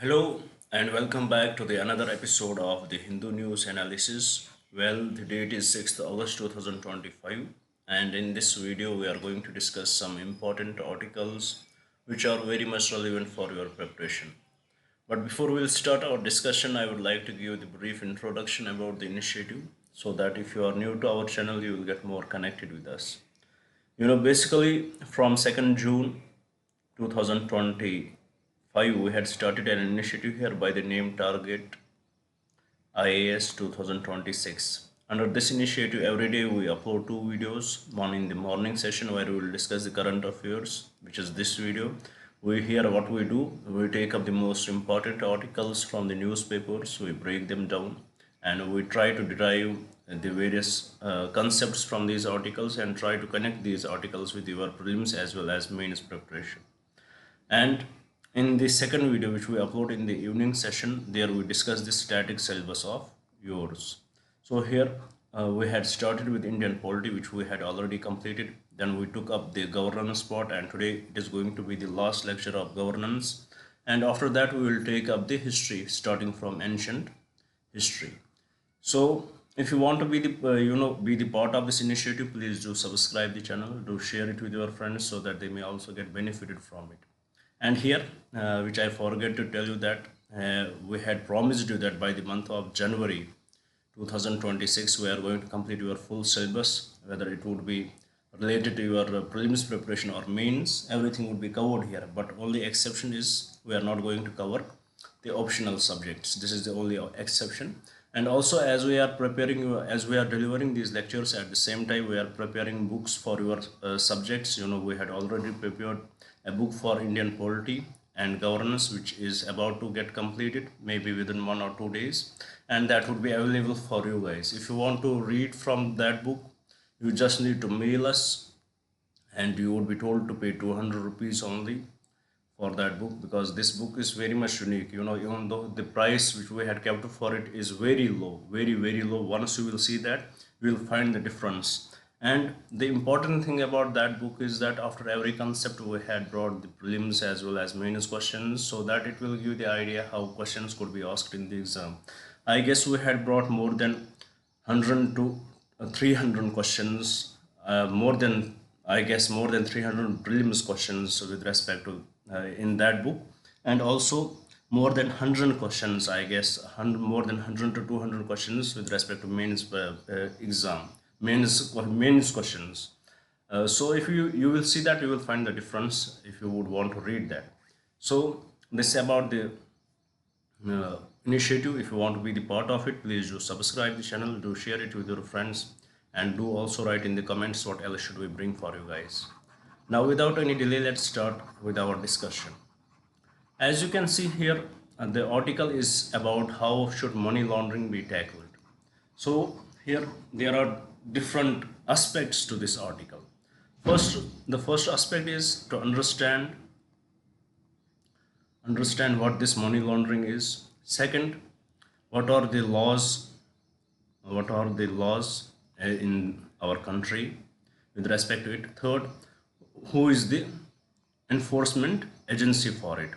Hello and welcome back to the another episode of the Hindu News Analysis. Well, the date is 6th August 2025 and in this video we are going to discuss some important articles which are very much relevant for your preparation. But before we'll start our discussion, I would like to give the brief introduction about the initiative so that if you are new to our channel, you will get more connected with us. Basically from 2nd June 2025, we had started an initiative here by the name Target IAS 2026. Under this initiative, every day we upload two videos, one in the morning session where we will discuss the current affairs, which is this video. We hear what we do, we take up the most important articles from the newspapers, we break them down, and we try to derive the various concepts from these articles and try to connect these articles with your prelims as well as mains preparation. And in the second video which we upload in the evening session, there we discuss the static syllabus of yours. So here we had started with Indian polity, which we had already completed. Then we took up the governance part, and today it is going to be the last lecture of governance. And after that we will take up the history, starting from ancient history. So if you want to be the be the part of this initiative, please do subscribe the channel, do share it with your friends so that they may also get benefited from it. And here, which I forget to tell you that we had promised you that by the month of January 2026, we are going to complete your full syllabus, whether it would be related to your prelims preparation or mains, everything would be covered here. But only exception is we are not going to cover the optional subjects. This is the only exception. And also, as we are preparing, as we are delivering these lectures, at the same time we are preparing books for your subjects. We had already prepared a book for Indian polity and governance, which is about to get completed maybe within 1 or 2 days, and that would be available for you guys. If you want to read from that book, you just need to mail us, and you would be told to pay 200 rupees only for that book, because this book is very much unique. Even though the price which we had kept for it is very low, very low, once you will see that, you will find the difference. And the important thing about that book is that after every concept we had brought the prelims as well as mains questions, so that it will give the idea how questions could be asked in the exam. I guess we had brought more than 100 to 300 questions, more than 300 prelims questions with respect to in that book, and also more than 100 questions, I guess 100, more than 100 to 200 questions with respect to mains exam, mains questions. So if you will see that, you will find the difference if you would want to read that. So this is about the initiative. If you want to be the part of it, please do subscribe the channel, do share it with your friends, and do also write in the comments what else should we bring for you guys. Now without any delay, let's start with our discussion. As you can see here, the article is about how should money laundering be tackled. So here there are different aspects to this article. The first aspect is to understand what this money laundering is. Second, what are the laws in our country with respect to it. Third, who is the enforcement agency for it,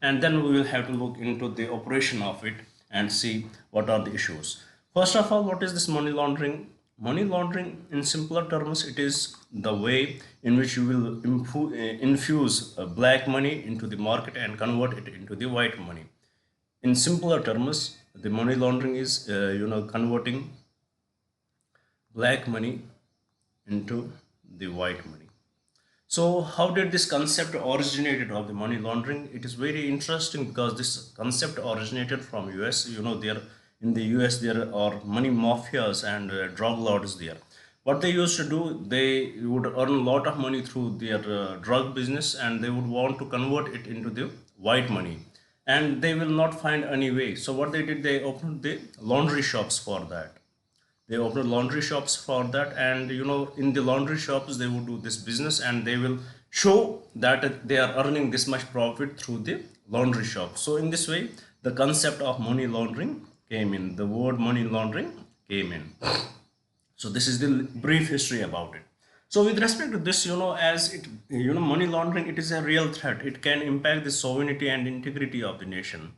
and then we will have to look into the operation of it and see what are the issues. First of all, what is this money laundering? Money laundering, in simpler terms, it is the way in which you will infuse black money into the market and convert it into the white money. In simpler terms, the money laundering is converting black money into the white money. So how did this concept originated of the money laundering? It is very interesting because this concept originated from US. There in the US there are money mafias and drug lords there. What they used to do, they would earn a lot of money through their drug business, and they would want to convert it into the white money, and they will not find any way. So what they did, they opened the laundry shops for that. And in the laundry shops they would do this business, and they will show that they are earning this much profit through the laundry shop. So in this way, the concept of money laundering came in, the word money laundering came in. So this is the brief history about it. So with respect to this, as it, money laundering, it is a real threat. It can impact the sovereignty and integrity of the nation.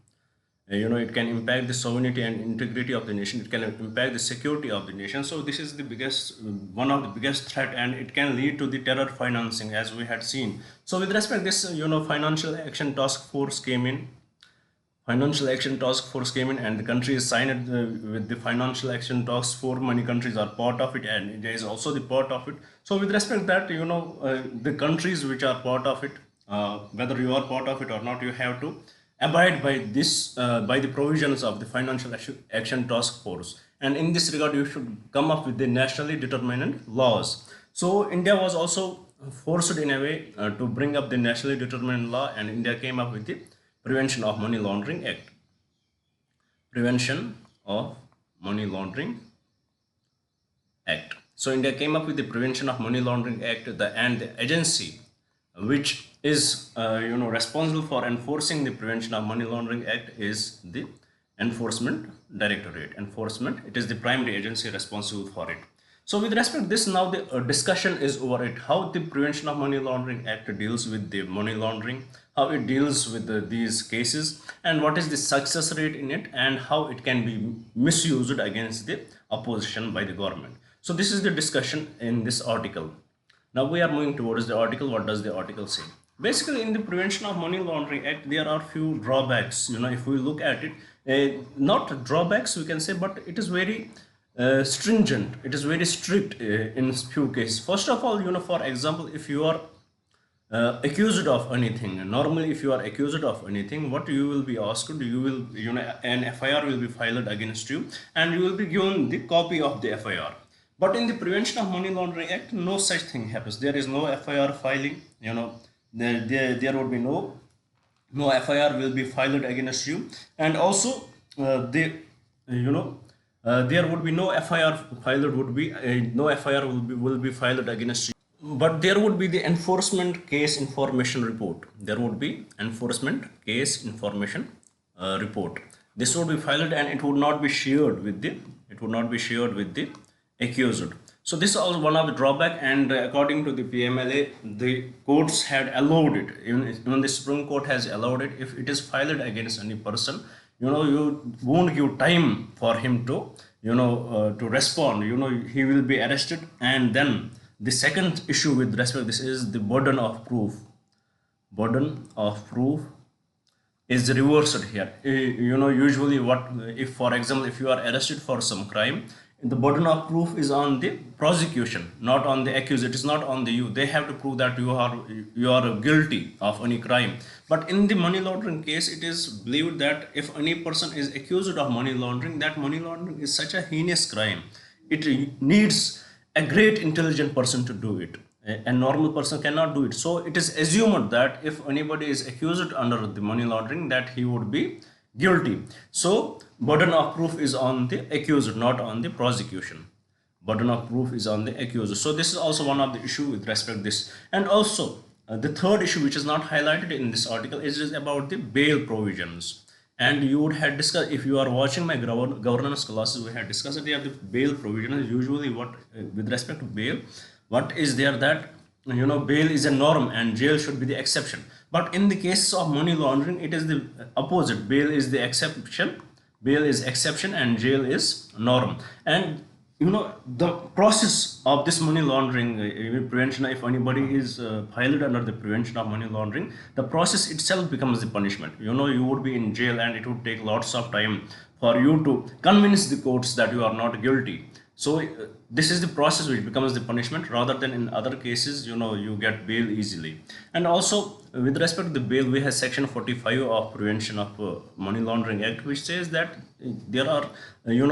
It can impact the sovereignty and integrity of the nation. It can impact the security of the nation. So this is the biggest, one of the biggest threat, and it can lead to the terror financing, as we had seen. So with respect to this, financial action task force came in. Financial Action Task Force came in, and the countries signed with the Financial Action Task Force. Many countries are part of it, and India is also the part of it. So, with respect to that, the countries which are part of it, whether you are part of it or not, you have to abide by this, by the provisions of the Financial Action Task Force. And in this regard, you should come up with the nationally determined laws. So, India was also forced in a way to bring up the nationally determined law, and India came up with the Prevention of Money Laundering Act. Prevention of Money Laundering Act. So India came up with the Prevention of Money Laundering Act, and the agency which is responsible for enforcing the Prevention of Money Laundering Act is the Enforcement Directorate. Enforcement, it is the primary agency responsible for it. So with respect to this, now the discussion is over it, how the Prevention of Money Laundering Act deals with the money laundering, how it deals with these cases, and what is the success rate in it, and how it can be misused against the opposition by the government. So this is the discussion in this article. Now we are moving towards the article. What does the article say? Basically, in the Prevention of Money Laundering Act, there are few drawbacks. If we look at it, not drawbacks we can say, but it is very stringent. It is very strict in few cases. First of all, for example, if you are accused of anything, normally if you are accused of anything, what you will be asked, you will, an FIR will be filed against you, and you will be given the copy of the FIR. But in the Prevention of Money Laundering Act, no such thing happens. There is no FIR filing. There would be no FIR will be filed against you, and also there would be no FIR filed. No FIR will be filed against you. But there would be the enforcement case information report. There would be enforcement case information report. This would be filed, and it would not be shared with the accused. So this is also one of the drawback, and according to the PMLA, the courts had allowed it. Even the Supreme Court has allowed it. If it is filed against any person, you won't give time for him to to respond. He will be arrested, and then the second issue with respect to this is the burden of proof. Burden of proof is reversed here. Usually what if, for example, if you are arrested for some crime, the burden of proof is on the prosecution, not on the accused. It is not on the you. They have to prove that you are guilty of any crime. But in the money laundering case, it is believed that if any person is accused of money laundering, that money laundering is such a heinous crime. It needs a great intelligent person to do it. A normal person cannot do it. So it is assumed that if anybody is accused under the money laundering, that he would be guilty. So burden of proof is on the accused, not on the prosecution. Burden of proof is on the accused. So this is also one of the issue with respect to this. And also the third issue, which is not highlighted in this article, is about the bail provisions. And you would have discussed, if you are watching my governance classes, we had discussed the bail provisions. Usually what with respect to bail, what is there that bail is a norm and jail should be the exception. But in the cases of money laundering, it is the opposite. Bail is the exception. Bail is exception and jail is norm. And the process of this money laundering prevention, if anybody is filed under the Prevention of Money Laundering, the process itself becomes the punishment. You would be in jail, and it would take lots of time for you to convince the courts that you are not guilty. So this is the process which becomes the punishment, rather than in other cases, you get bail easily. And also with respect to the bail, we have section 45 of Prevention of Money Laundering Act, which says that there are,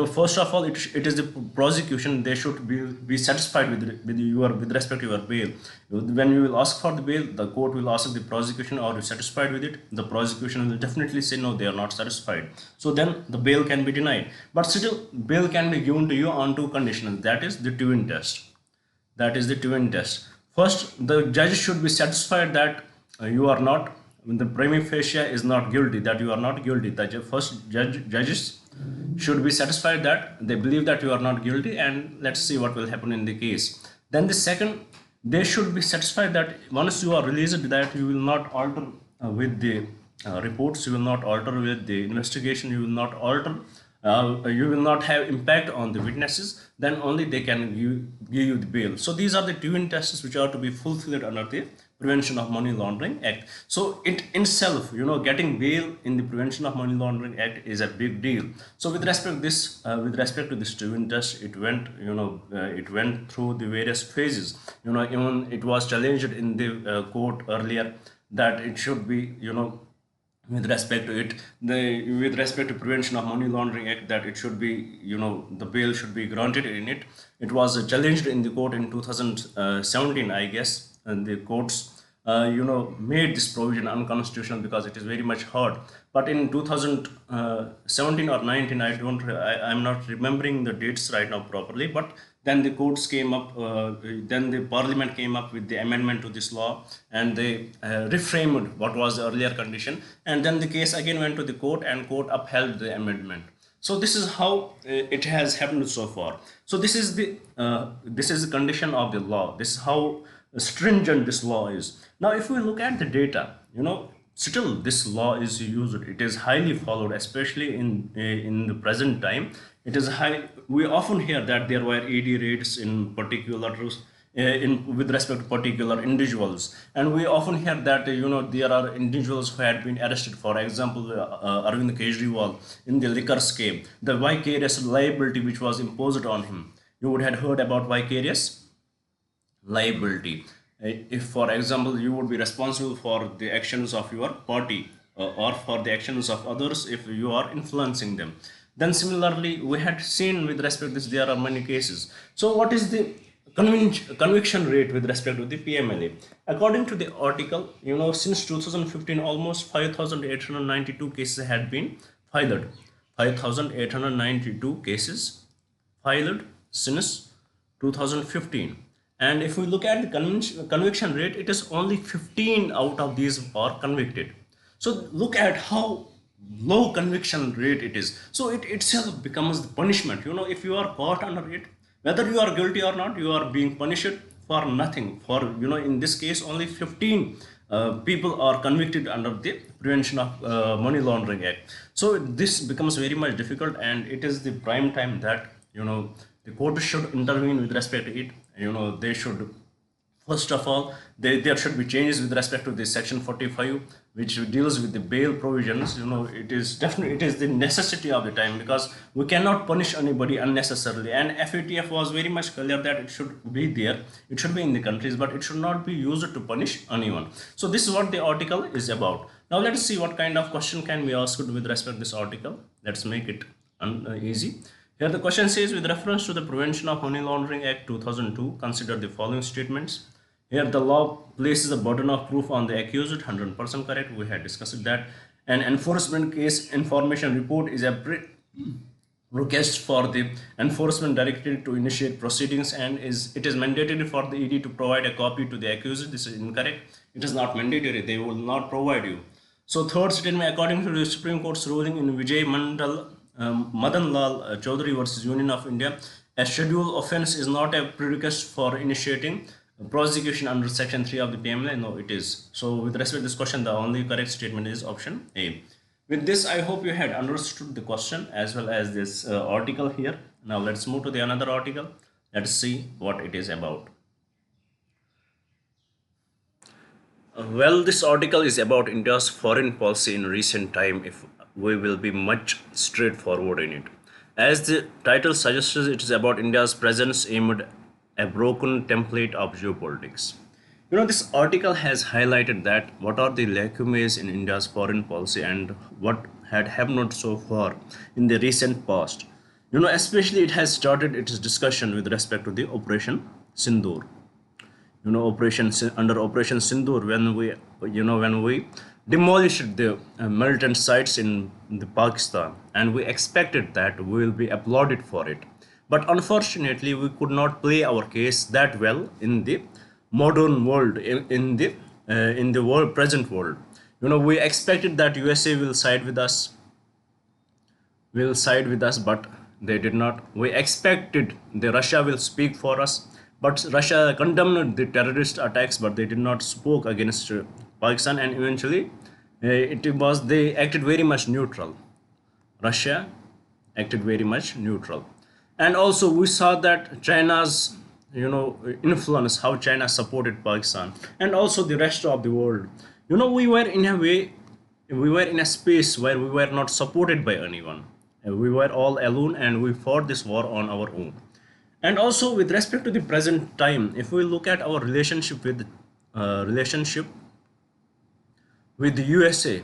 first of all, it is the prosecution. They should be satisfied with respect to your bail. When you will ask for the bail, the court will ask the prosecution, are you satisfied with it? The prosecution will definitely say no, they are not satisfied. So then the bail can be denied. But still, bail can be given to you on two conditions. That is the twin test. That is the twin test. First, the judge should be satisfied that you are not, the prima facie is not guilty, that you are not guilty. The first judges should be satisfied that they believe that you are not guilty, and let's see what will happen in the case. Then the second, they should be satisfied that once you are released, that you will not alter with the reports, you will not alter with the investigation, you will not alter, you will not have impact on the witnesses, then only they can give you the bail. So these are the twin tests which are to be fulfilled under the Prevention of Money Laundering Act. So it in itself, getting bail in the Prevention of Money Laundering Act is a big deal. So with respect this, with respect to this twin test, it went, it went through the various phases. Even it was challenged in the court earlier that it should be, with respect to it, with respect to Prevention of Money Laundering Act, that it should be, the bail should be granted in it. It was challenged in the court in 2017, I guess, and the courts made this provision unconstitutional because it is very much hard. But in 2017 or 19, I'm not remembering the dates right now properly, but then the courts came up, then the parliament came up with the amendment to this law, and they reframed what was the earlier condition, and then the case again went to the court, and court upheld the amendment. So this is how it has happened so far. So this is the condition of the law. This is how stringent this law is. Now if we look at the data, still this law is used, it is highly followed, especially in the present time. It is high. We often hear that there were ED raids in particular with respect to particular individuals, and we often hear that there are individuals who had been arrested. For example, Arvind Kejriwal, in the liquor scheme, the vicarious liability which was imposed on him. You would have heard about vicarious liability. If, for example, you would be responsible for the actions of your party or for the actions of others if you are influencing them. Then similarly, we had seen with respect to this, there are many cases. So what is the conviction rate with respect to the PMLA? According to the article, since 2015, almost 5,892 cases had been filed. 5,892 cases filed since 2015. And if we look at the conviction rate, it is only 15 out of these are convicted. So look at how low conviction rate it is. So it itself becomes the punishment. If you are caught under it, whether you are guilty or not, you are being punished for nothing. For in this case, only 15 people are convicted under the Prevention of Money Laundering Act. So this becomes very much difficult, and it is the prime time that the court should intervene with respect to it. They should, first of all, there should be changes with respect to this section 45, which deals with the bail provisions. It is the necessity of the time, because we cannot punish anybody unnecessarily, and FATF was very much clear that it should be there, it should be in the countries, but it should not be used to punish anyone. So this is what the article is about. Now let us see what kind of question can be asked with respect to this article. Let's make it easy. Here the question says, with reference to the Prevention of Money Laundering Act 2002, consider the following statements. Here the law places a burden of proof on the accused, 100% correct, we had discussed that. An enforcement case information report is a request for the enforcement directorate to initiate proceedings, and it is mandatory for the ED to provide a copy to the accused. This is incorrect. It is not mandatory. They will not provide you. So third statement, according to the Supreme Court's ruling in Madan Lal Chaudhary versus Union of India, a schedule offence is not a prerequisite for initiating prosecution under section 3 of the PMLA. No, it is. So with respect to this question, the only correct statement is option A. With this, I hope you had understood the question as well as this article here. Now let's move to the another article. Let's see what it is about. Well, this article is about India's foreign policy in recent time, if we will be much straightforward in it. As the title suggests, it is about India's presence amid a broken template of geopolitics. This article has highlighted that what are the lacunae in India's foreign policy and what had happened so far in the recent past. Especially it has started its discussion with respect to the Operation Sindoor. Under Operation Sindoor, when we demolished the militant sites in the Pakistan, and we expected that we will be applauded for it. But unfortunately, we could not play our case that well in the modern world, in the present world. We expected that USA will side with us, but they did not. We expected the Russia will speak for us, But Russia condemned the terrorist attacks, but they did not spoke against Pakistan, and eventually they acted very much neutral. Russia acted very much neutral. And also we saw that China's influence, how China supported Pakistan, and also the rest of the world. We were in a way, we were in a space where we were not supported by anyone. We were all alone and we fought this war on our own. And also with respect to the present time, if we look at our relationship with the USA,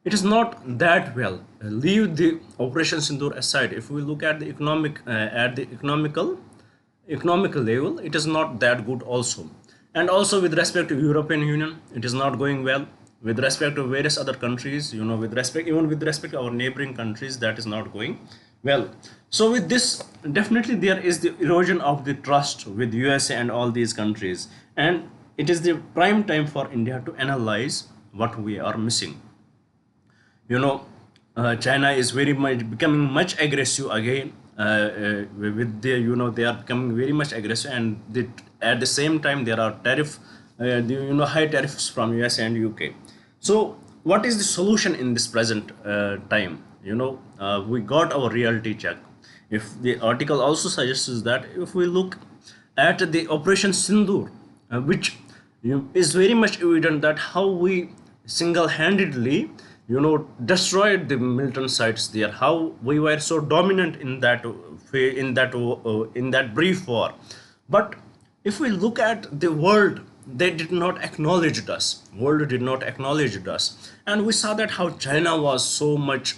it is not that well. Leave the Operation Sindoor aside. If we look at the economical level, it is not that good also. And also with respect to European Union, it is not going well. With respect to various other countries, with respect to our neighboring countries, that is not going well. So with this, definitely there is the erosion of the trust with USA and all these countries, and it is the prime time for India to analyze what we are missing. China is very much becoming much aggressive again, with their, they are becoming very much aggressive, and at the same time there are high tariffs from US and UK. So what is the solution in this present time? We got our reality check. If the article also suggests that if we look at the Operation Sindoor, which is very much evident that how we single-handedly destroyed the militant sites there, how we were so dominant in that brief war. But if we look at the world, they did not acknowledge us. World did not acknowledge us, and we saw that how China was so much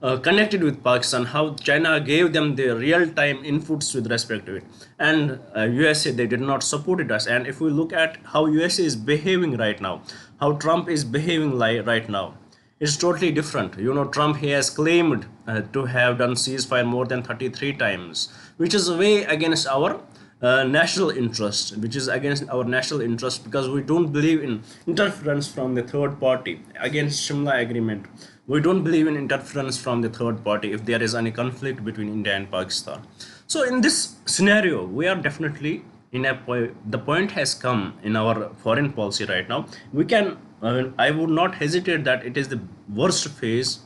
connected with Pakistan, how China gave them the real-time inputs with respect to it, and USA, they did not support us. And if we look at how USA is behaving right now, how Trump is behaving right now, it's totally different. Trump, he has claimed to have done ceasefire more than 33 times, which is way against our national interest, because we don't believe in interference from the third party. Against Shimla agreement, we don't believe in interference from the third party if there is any conflict between India and Pakistan. So in this scenario, we are definitely the point has come in our foreign policy right now. We can I would not hesitate that it is the worst phase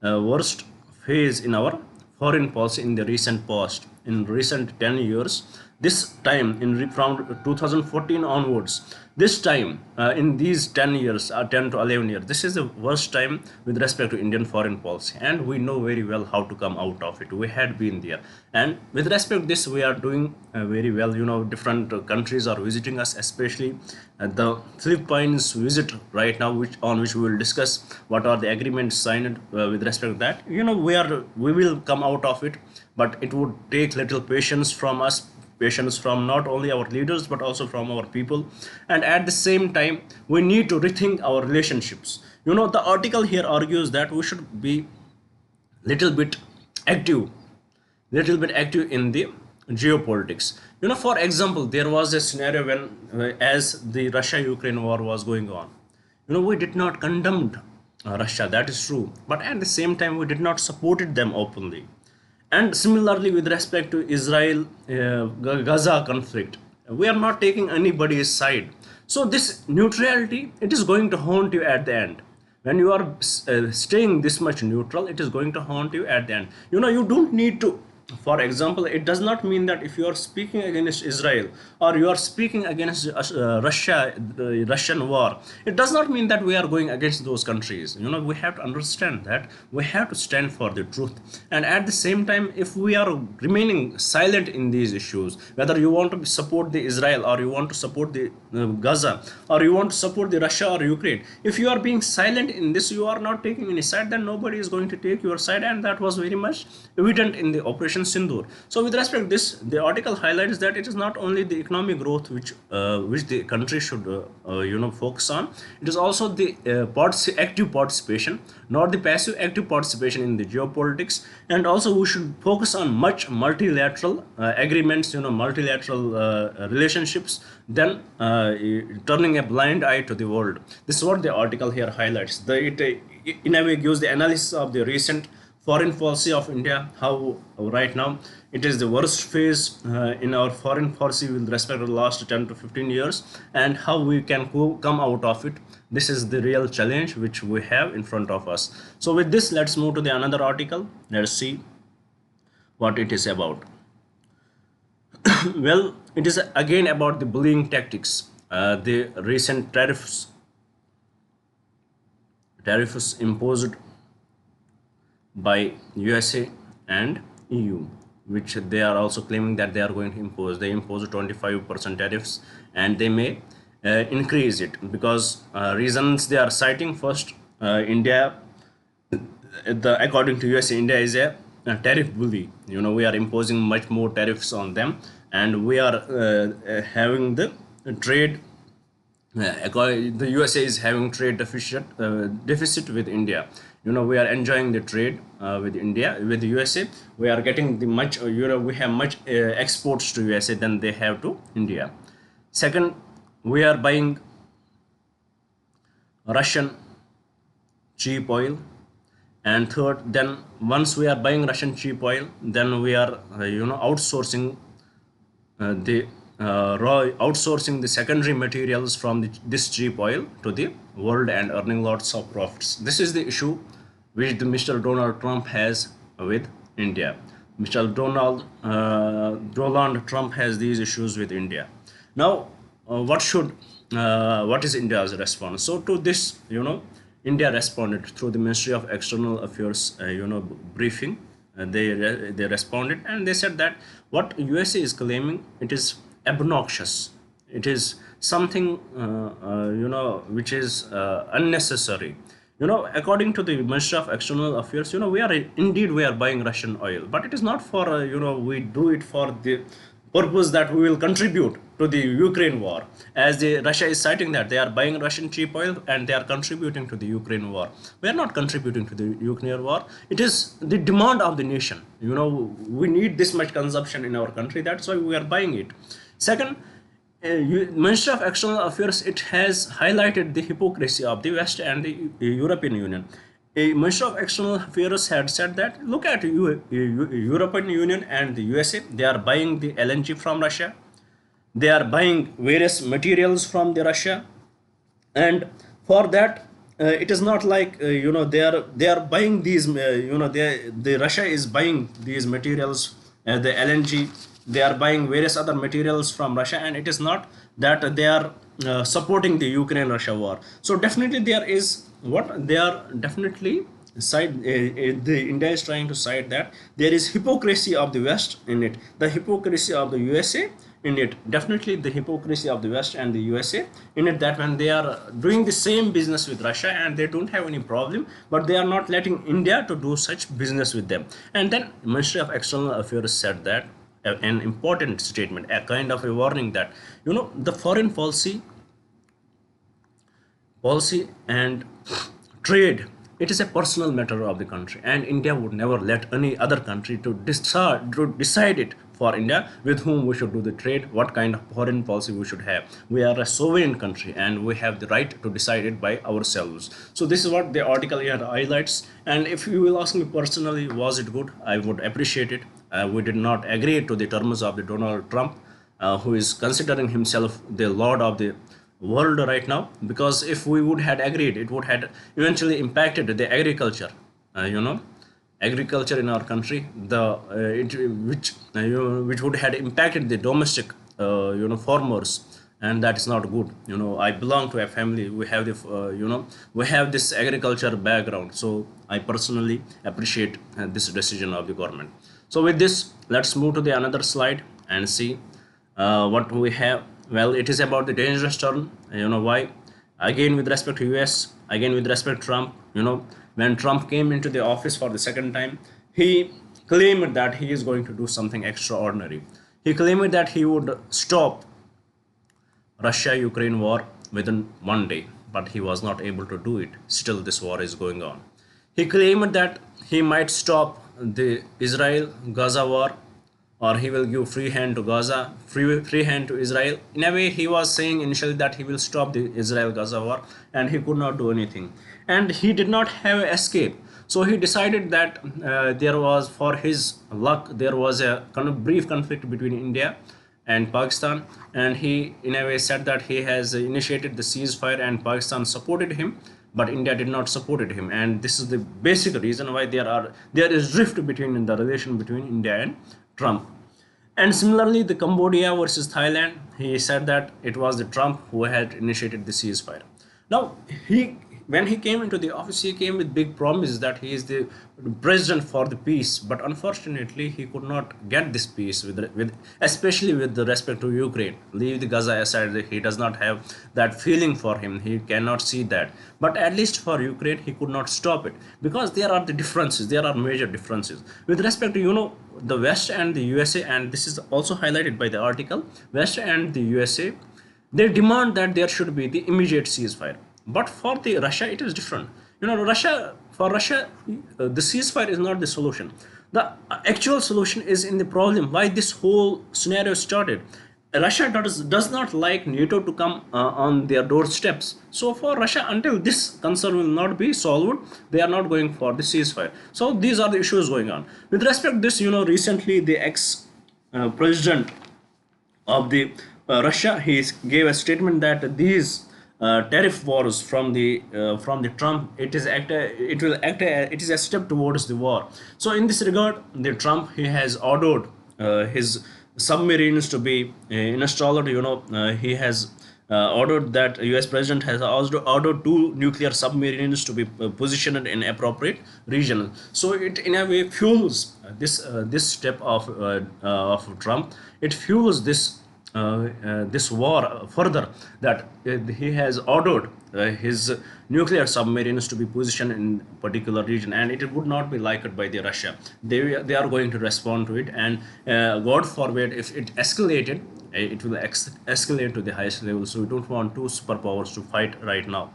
in our foreign policy in the recent past, in recent 10 years. This time from 2014 onwards, this time in these 10 years, 10 to 11 years, this is the worst time with respect to Indian foreign policy, and we know very well how to come out of it. We had been there, and with respect to this, we are doing very well. Different countries are visiting us, especially the Philippines visit right now, on which we will discuss what are the agreements signed with respect to that. We will come out of it, but it would take little patience from us, patience from not only our leaders but also from our people. And at the same time, we need to rethink our relationships. The article here argues that we should be little bit active in the geopolitics. For example, there was a scenario when as the Russia-Ukraine war was going on, we did not condemn Russia, that is true, but at the same time we did not support them openly. And similarly, with respect to Israel Gaza conflict, we are not taking anybody's side. So this neutrality, it is going to haunt you at the end. When you are staying this much neutral, it is going to haunt you at the end. You don't need to. For example, it does not mean that if you are speaking against Israel or you are speaking against the Russian war, it does not mean that we are going against those countries. We have to understand that we have to stand for the truth. And at the same time, if we are remaining silent in these issues, whether you want to support the Israel or you want to support the Gaza or you want to support the Russia or Ukraine, if you are being silent in this, you are not taking any side, then nobody is going to take your side. And that was very much evident in the Operation Sindoor. So with respect to this, the article highlights that it is not only the economic growth which the country should focus on, it is also the active participation, not the passive, active participation in the geopolitics. And also we should focus on much multilateral agreements, multilateral relationships, than turning a blind eye to the world. This is what the article here highlights. It in a way gives the analysis of the recent foreign policy of India, how right now it is the worst phase in our foreign policy with respect to the last 10 to 15 years, and how we can come out of it. This is the real challenge which we have in front of us. So with this, let's move to the another article. Let's see what it is about. Well, it is again about the bullying tactics. The recent tariffs imposed by USA and EU, which they are also claiming that they are going to impose. They impose 25% tariffs, and they may increase it because reasons they are citing. First, India, according to USA, India is a tariff bully. We are imposing much more tariffs on them, and we are having the trade. The USA is having trade deficit with India. We are enjoying the trade with India, with the USA. We are getting the much. We have much exports to USA than they have to India. Second, we are buying Russian cheap oil. And third, then once we are buying Russian cheap oil, then we are outsourcing outsourcing the secondary materials from this cheap oil to the world and earning lots of profits. This is the issue which Mr. Donald Trump has with India. Mr. Donald Trump has these issues with India. Now, what is India's response? So to this, India responded through the Ministry of External Affairs, briefing. They responded, and they said that what USA is claiming, it is obnoxious. It is something which is unnecessary. According to the Ministry of External Affairs, we are buying Russian oil, but it is not for we do it for the purpose that we will contribute to the Ukraine war, as Russia is citing that they are buying Russian cheap oil and they are contributing to the Ukraine war. We are not contributing to the Ukraine war. It is the demand of the nation. We need this much consumption in our country. That's why we are buying it. Second, Ministry of External Affairs, it has highlighted the hypocrisy of the West and the European Union. A Minister of External Affairs had said that look at European Union and the USA. They are buying the LNG from Russia. They are buying various materials from the Russia, and for that it is not like they are buying these the Russia is buying these materials, the LNG. They are buying various other materials from Russia, and it is not that they are supporting the Ukraine-Russia war. So definitely there is what they are definitely the India is trying to cite that there is hypocrisy of the West in it, the hypocrisy of the USA in it, definitely the hypocrisy of the West and the USA in it, that when they are doing the same business with Russia and they don't have any problem, but they are not letting India to do such business with them. And then Ministry of External Affairs said that an important statement, a kind of a warning that the foreign policy and trade, it is a personal matter of the country, and India would never let any other country to decide it for India with whom we should do the trade, what kind of foreign policy we should have. We are a sovereign country and we have the right to decide it by ourselves. So this is what the article here highlights. And if you will ask me personally, was it good? I would appreciate it. We did not agree to the terms of the Donald Trump, who is considering himself the lord of the world right now, because if we would had agreed, it would had eventually impacted the agriculture, agriculture in our country, which would had impacted the domestic farmers, and that is not good. I belong to a family, we have the we have this agriculture background, so I personally appreciate this decision of the government. So with this, let's move to the another slide and see what we have. Well, it is about the dangerous turn. Why? Again with respect to US, again with respect to Trump. When Trump came into the office for the second time, he claimed that he is going to do something extraordinary. He claimed that he would stop Russia-Ukraine war within one day, but he was not able to do it. Still, this war is going on. He claimed that he might stop the Israel-Gaza war, or he will give free hand to Gaza, free hand to Israel. In a way, he was saying initially that he will stop the Israel-Gaza war, and he could not do anything. And he did not have escape. So he decided that there was, for his luck, there was a kind of brief conflict between India and Pakistan, and he in a way said that he has initiated the ceasefire and Pakistan supported him, but India did not support him, and this is the basic reason why there is rift between the relation between India and Trump. And similarly, the Cambodia versus Thailand, he said that it was the Trump who had initiated the ceasefire. Now, when he came into the office, he came with big promises that he is the president for the peace. But unfortunately, he could not get this peace especially with the respect to Ukraine. Leave the Gaza aside, he does not have that feeling for him. He cannot see that. But at least for Ukraine, he could not stop it, because there are the differences. There are major differences with respect to the West and the USA, and this is also highlighted by the article. West and the USA, they demand that there should be the immediate ceasefire. But for the Russia, it is different. For Russia, the ceasefire is not the solution. The actual solution is in the problem why this whole scenario started. Russia does not like NATO to come on their doorsteps. So for Russia, until this concern will not be solved, they are not going for the ceasefire. So these are the issues going on. With respect to this, recently the ex-president of the Russia, he gave a statement that these tariff wars from the Trump, it is a step towards the war. So in this regard, the Trump, he has ordered his submarines to be installed. He has ordered that US president has also ordered 2 nuclear submarines to be positioned in appropriate region. So it in a way fuels this step of Trump. It fuels this war further, that he has ordered his nuclear submarines to be positioned in particular region, and it would not be liked by the Russia. They are going to respond to it, and God forbid if it escalated, it will escalate to the highest level. So we don't want 2 superpowers to fight right now.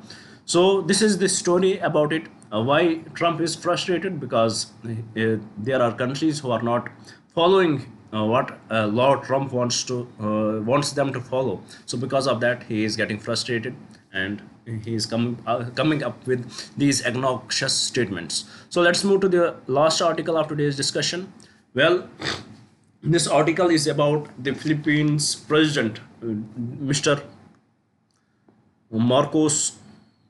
So this is the story about it. Why Trump is frustrated, because there are countries who are not following what law Trump wants them to follow. So because of that, he is getting frustrated, and he is coming up with these obnoxious statements. So let's move to the last article of today's discussion. Well, this article is about the Philippines president, Mr. Marcos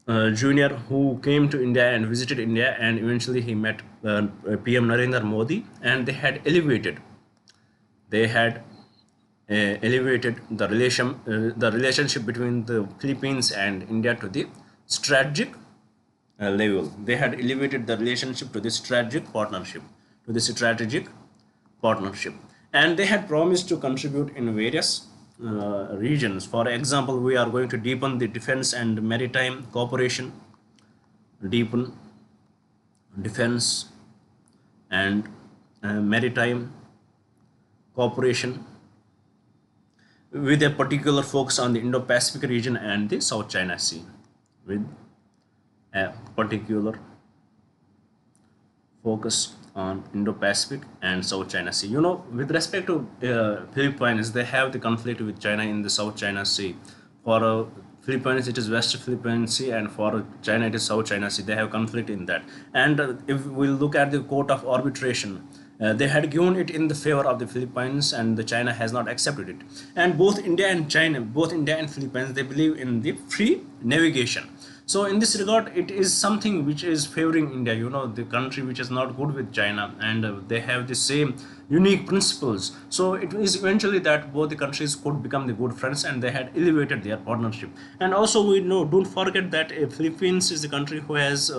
Jr., who came to India and visited India, and eventually he met PM Narendra Modi, and they had elevated the relationship between the Philippines and India to the strategic level. They had elevated the relationship to the strategic partnership, and they had promised to contribute in various regions. For example, we are going to deepen the defense and maritime cooperation, deepen defense and maritime cooperation with a particular focus on the Indo-Pacific region and the South China Sea, with a particular focus on Indo-Pacific and South China Sea. With respect to Philippines, they have the conflict with China in the South China Sea. For Philippines, it is West Philippine Sea, and for China, it is South China Sea. They have conflict in that. And if we look at the court of arbitration, they had given it in the favor of the Philippines, and the China has not accepted it. And both India and Philippines, they believe in the free navigation. So in this regard, it is something which is favoring India, the country which is not good with China, and they have the same unique principles. So it is eventually that both the countries could become the good friends, and they had elevated their partnership. And also we know, don't forget that Philippines is the country who has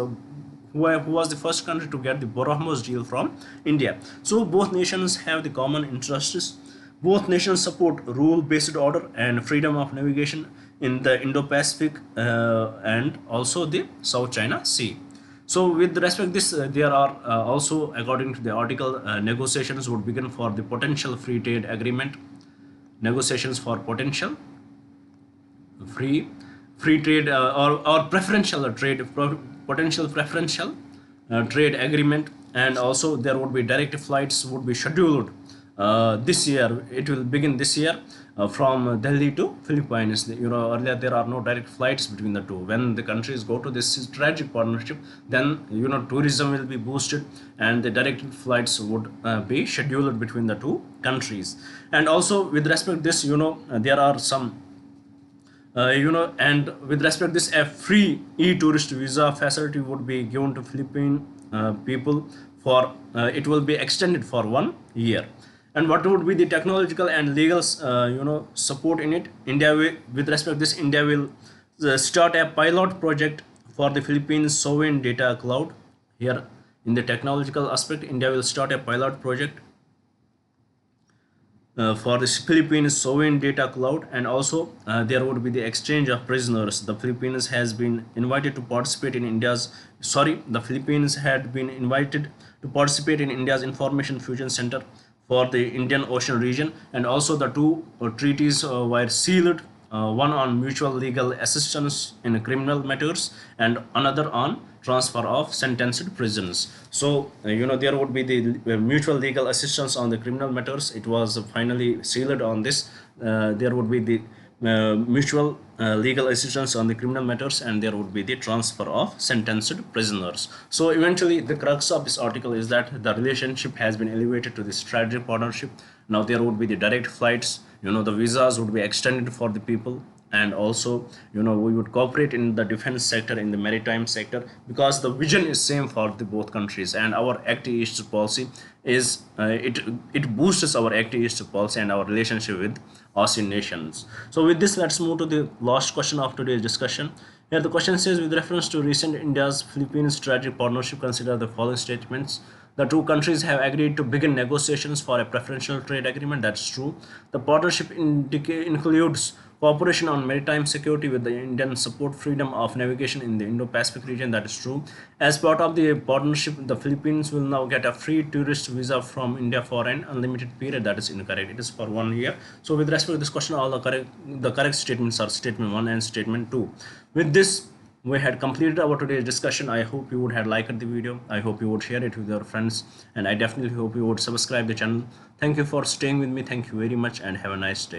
who was the first country to get the Brahmos deal from India. So both nations have the common interests. Both nations support rule-based order and freedom of navigation in the Indo-Pacific and also the South China Sea. So with respect to this, there are also, according to the article, negotiations would begin for the potential free trade agreement. Negotiations for potential free trade or preferential trade, potential preferential trade agreement, and also there would be direct flights would be scheduled this year. It will begin this year from Delhi to Philippines. Earlier there are no direct flights between the two. When the countries go to this strategic partnership, then tourism will be boosted, and the direct flights would be scheduled between the two countries. And also with respect to this, there are some and with respect to this, a free e-tourist visa facility would be given to Philippine people for it will be extended for 1 year. And what would be the technological and legal support in it? With respect to this, India will start a pilot project for the Philippines sovereign data cloud. Here in the technological aspect, India will start a pilot project for the Philippines sovereign data cloud. And also there would be the exchange of prisoners. The Philippines has been invited to participate in the Philippines had been invited to participate in India's information fusion center for the Indian Ocean region. And also the two treaties were sealed, one on mutual legal assistance in criminal matters and another on transfer of sentenced prisoners. So there would be the mutual legal assistance on the criminal matters. It was finally sealed on this. There would be the mutual legal assistance on the criminal matters, and there would be the transfer of sentenced prisoners. So eventually the crux of this article is that the relationship has been elevated to the strategic partnership. Now there would be the direct flights, the visas would be extended for the people, and also we would cooperate in the defense sector, in the maritime sector, because the vision is same for the both countries. And our Act East policy is it boosts our Act East policy and our relationship with ASEAN nations. So with this, let's move to the last question of today's discussion. Here the question says, with reference to recent India's Philippines strategic partnership, consider the following statements. The two countries have agreed to begin negotiations for a preferential trade agreement. That's true. The partnership includes cooperation on maritime security with the Indian support freedom of navigation in the Indo-Pacific region. That is true. As part of the partnership, the Philippines will now get a free tourist visa from India for an unlimited period. That is incorrect. It is for 1 year. So with respect to this question, all the correct statements are statement 1 and statement 2. With this, we had completed our today's discussion. I hope you would have liked the video. I hope you would share it with your friends, and I definitely hope you would subscribe the channel. Thank you for staying with me. Thank you very much, and have a nice day.